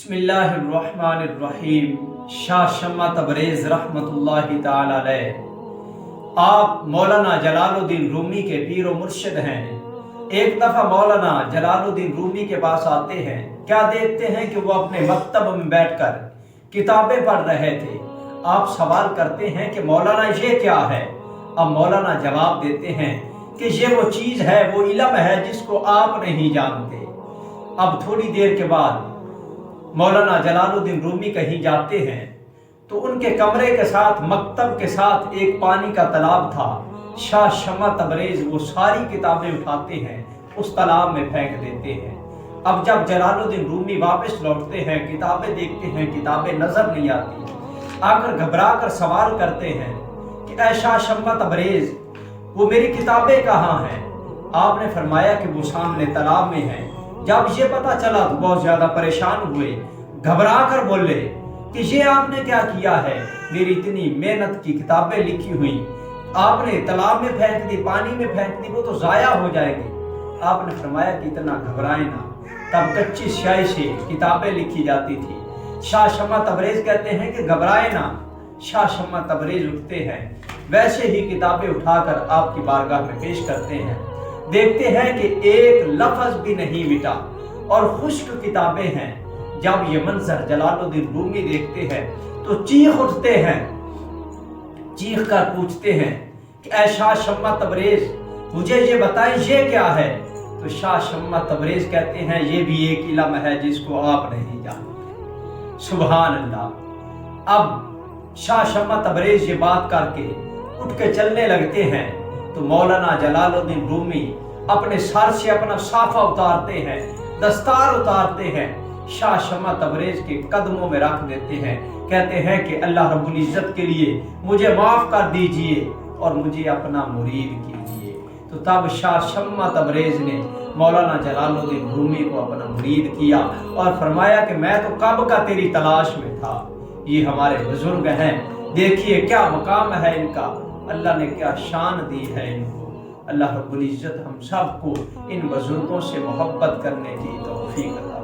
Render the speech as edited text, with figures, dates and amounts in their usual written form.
बिस्मिल्लाहिर्रहमानिर्रहीम। शाह शम्मा तबरेज़ रहमतुल्लाह ताला अलैह। आप मौलाना जलालुद्दीन रूमी के पीर व मुर्शिद हैं। एक दफ़ा मौलाना जलालुद्दीन रूमी के पास आते हैं। क्या देखते हैं कि वो अपने मकतब में बैठकर किताबें पढ़ रहे थे। आप सवाल करते हैं कि मौलाना ये क्या है। अब मौलाना जवाब देते हैं कि ये वो चीज़ है, वो इल्म है जिसको आप नहीं जानते। अब थोड़ी देर के बाद मौलाना जलालुद्दीन रूमी कहीं जाते हैं तो उनके कमरे के साथ, मकतब के साथ एक पानी का तालाब था। शाह शम्मा तबरेज़ वो सारी किताबें उठाते हैं, उस तालाब में फेंक देते हैं। अब जब जलालुद्दीन रूमी वापस लौटते हैं, किताबें देखते हैं, किताबें नजर नहीं आती। आकर घबरा कर सवाल करते हैं कि ऐ शाह शम्मा तबरेज़, वो मेरी किताबें कहाँ हैं। आपने फरमाया कि वो सामने तालाब में हैं। जब ये पता चला तो बहुत ज्यादा परेशान हुए, घबरा कर बोले कि ये आपने क्या किया है। मेरी इतनी मेहनत की किताबें लिखी हुई आपने तालाब में फेंक दी, पानी में फेंक दी, वो तो जाया हो जाएगी। आपने फरमाया कि इतना घबराए ना। तब कच्ची स्याही से किताबें लिखी जाती थी। शाह शम्मा तबरेज़ कहते हैं कि घबराए ना। शाह शम्मा तबरेज़ उठते हैं, वैसे ही किताबें उठाकर आपकी बारगाह में पेश करते हैं। देखते हैं कि एक लफ्ज भी नहीं मिटा और खुश्क किताबें हैं। जब ये मंजर जलालुद्दीन रूमी देखते हैं तो चीख उठते हैं, चीख कर पूछते हैं कि ऐ शाह शम्मा तबरेज़, मुझे ये बताएं ये क्या है। तो शाह शम्मा तबरेज़ कहते हैं ये भी एक इल्म है जिसको आप नहीं जानते। सुभान अल्लाह। अब शाह शम्मा तबरेज़ ये बात करके उठ के चलने लगते हैं तो मौलाना जलालुद्दीन रूमी अपने सर से अपना साफा उतारते हैं, दस्तार उतारते हैं, शाह शम्मा तबरेज़ के कदमों में रख देते हैं। कहते हैं कि अल्लाह रब्बुल इज्जत के लिए मुझे माफ कर दीजिए और मुझे अपना मुरीद कीजिए। तो तब शाह शम्मा तबरेज़ ने मौलाना जलालुद्दीन रूमी को अपना मुरीद किया और फरमाया कि मैं तो कब का तेरी तलाश में था। ये हमारे बुजुर्ग हैं, देखिए क्या मकाम है इनका, अल्लाह ने क्या शान दी है इनको। अल्लाह रब्बुल इज्जत हम सबको इन बुजुर्गों से मोहब्बत करने की तौफीक अता